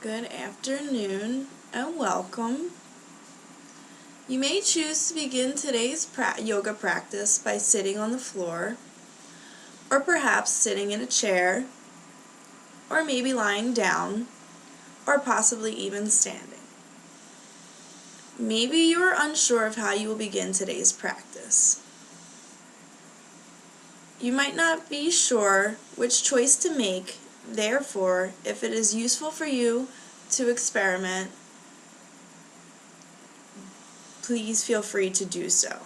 Good afternoon and welcome. You may choose to begin today's yoga practice by sitting on the floor, or perhaps sitting in a chair, or maybe lying down, or possibly even standing. Maybe you are unsure of how you will begin today's practice. You might not be sure which choice to make. Therefore, if it is useful for you to experiment, please feel free to do so.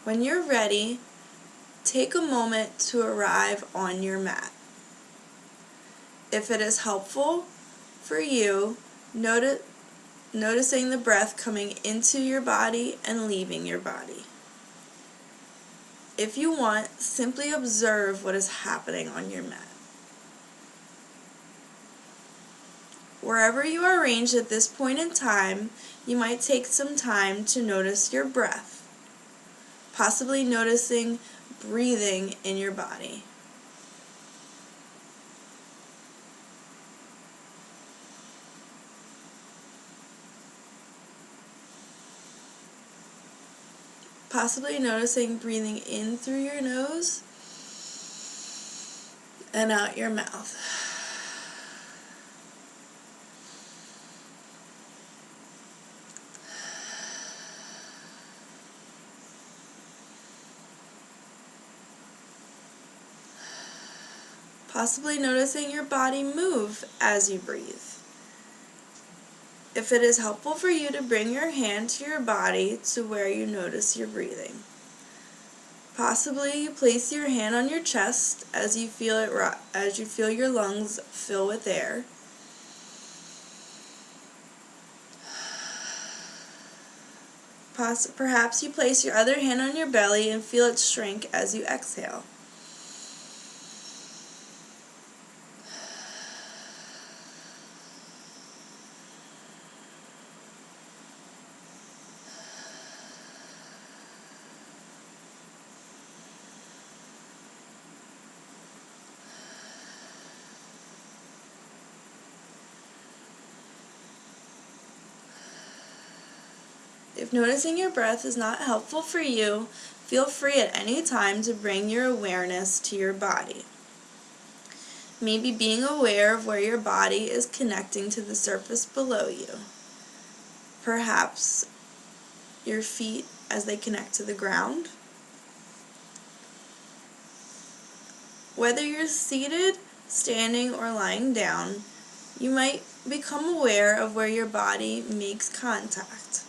When you're ready, take a moment to arrive on your mat. If it is helpful for you, noticing the breath coming into your body and leaving your body. If you want, simply observe what is happening on your mat. Wherever you are arranged at this point in time, you might take some time to notice your breath, possibly noticing breathing in your body. Possibly noticing breathing in through your nose and out your mouth. Possibly noticing your body move as you breathe. If it is helpful for you to bring your hand to your body to where you notice your breathing. Possibly you place your hand on your chest as you feel your lungs fill with air. Perhaps you place your other hand on your belly and feel it shrink as you exhale. If noticing your breath is not helpful for you, feel free at any time to bring your awareness to your body. Maybe being aware of where your body is connecting to the surface below you. Perhaps your feet as they connect to the ground. Whether you're seated, standing, or lying down, you might become aware of where your body makes contact.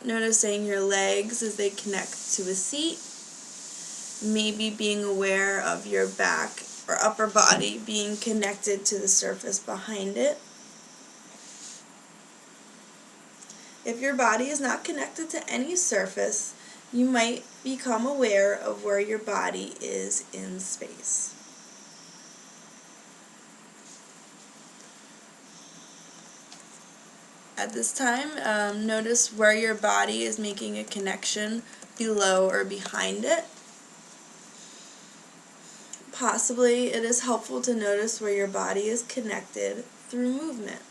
Noticing your legs as they connect to a seat, maybe being aware of your back or upper body being connected to the surface behind it. If your body is not connected to any surface, you might become aware of where your body is in space. At this time, notice where your body is making a connection below or behind it. Possibly it is helpful to notice where your body is connected through movement.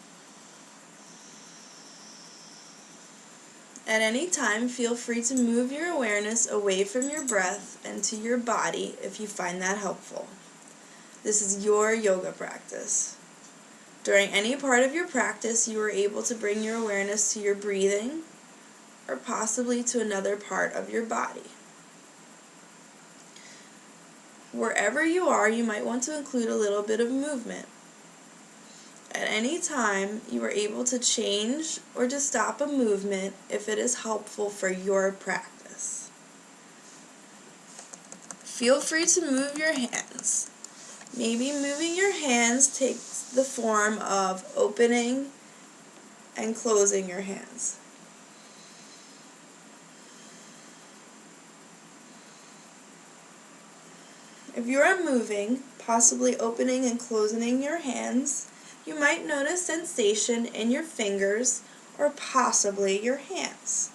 At any time, feel free to move your awareness away from your breath and to your body if you find that helpful. This is your yoga practice. During any part of your practice, you are able to bring your awareness to your breathing or possibly to another part of your body. Wherever you are, you might want to include a little bit of movement. At any time, you are able to change or to stop a movement if it is helpful for your practice. Feel free to move your hands. Maybe moving your hands takes the form of opening and closing your hands. If you are moving, possibly opening and closing your hands, you might notice sensation in your fingers or possibly your hands.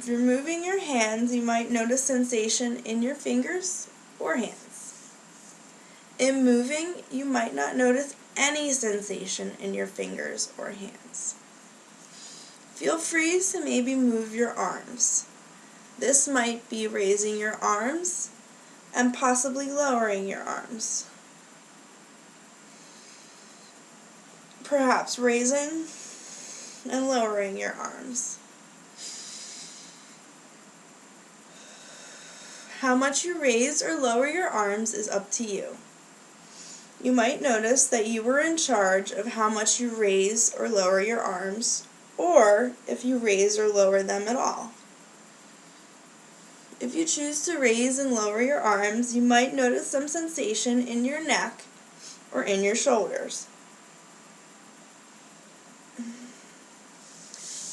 If you're moving your hands, you might notice sensation in your fingers or hands. In moving, you might not notice any sensation in your fingers or hands. Feel free to maybe move your arms. This might be raising your arms and possibly lowering your arms. Perhaps raising and lowering your arms. How much you raise or lower your arms is up to you. You might notice that you were in charge of how much you raise or lower your arms, or if you raise or lower them at all. If you choose to raise and lower your arms, you might notice some sensation in your neck or in your shoulders.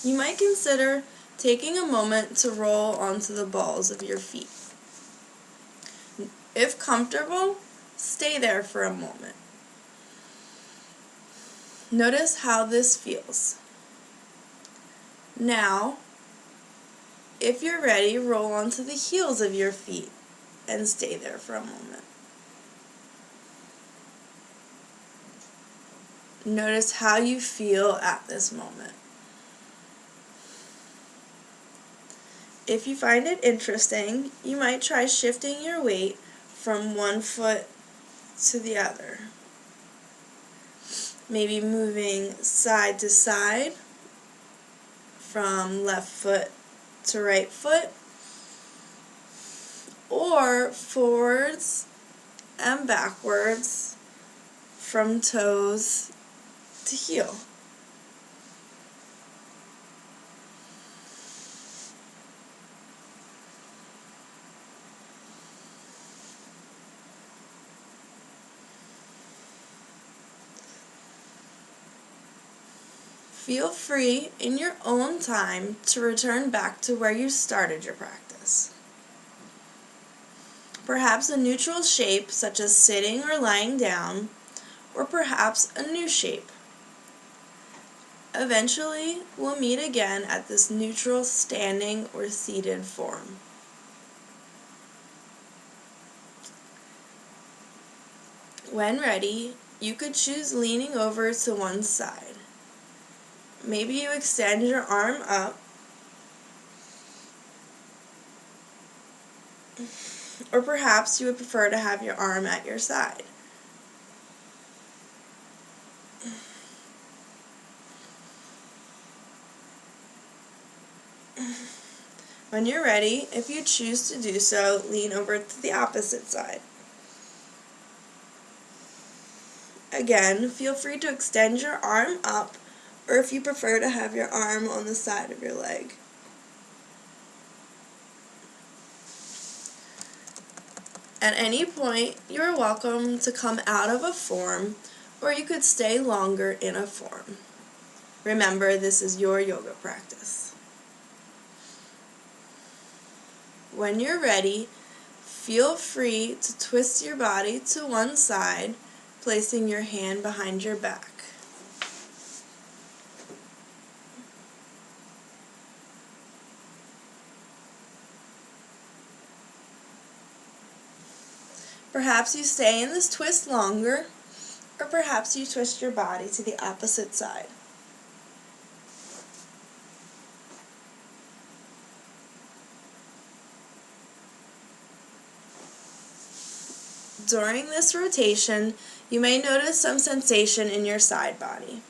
You might consider taking a moment to roll onto the balls of your feet. If comfortable, stay there for a moment. Notice how this feels. Now, if you're ready, roll onto the heels of your feet and stay there for a moment. Notice how you feel at this moment. If you find it interesting, you might try shifting your weight from one foot to the other. Maybe moving side to side, from left foot to right foot, or forwards and backwards from toes to heel. Feel free in your own time to return back to where you started your practice. Perhaps a neutral shape such as sitting or lying down, or perhaps a new shape. Eventually, we'll meet again at this neutral standing or seated form. When ready, you could choose leaning over to one side. Maybe you extend your arm up, or perhaps you would prefer to have your arm at your side. When you're ready, if you choose to do so, lean over to the opposite side. Again, feel free to extend your arm up, or if you prefer to have your arm on the side of your leg. At any point, you are welcome to come out of a form, or you could stay longer in a form. Remember, this is your yoga practice. When you're ready, feel free to twist your body to one side, placing your hand behind your back. Perhaps you stay in this twist longer, or perhaps you twist your body to the opposite side. During this rotation, you may notice some sensation in your side body.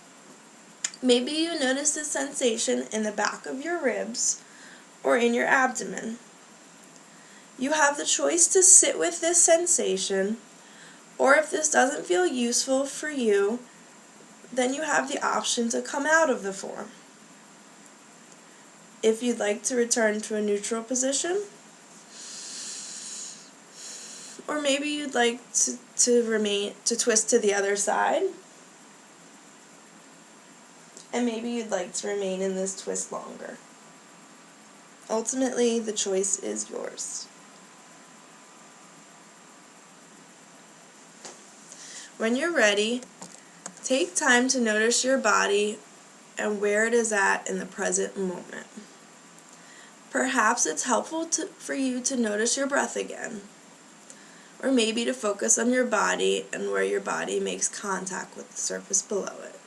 Maybe you notice this sensation in the back of your ribs or in your abdomen. You have the choice to sit with this sensation, or if this doesn't feel useful for you, then you have the option to come out of the form. If you'd like to return to a neutral position, or maybe you'd like to twist to the other side, and maybe you'd like to remain in this twist longer. Ultimately, the choice is yours. When you're ready, take time to notice your body and where it is at in the present moment. Perhaps it's helpful for you to notice your breath again, or maybe to focus on your body and where your body makes contact with the surface below it.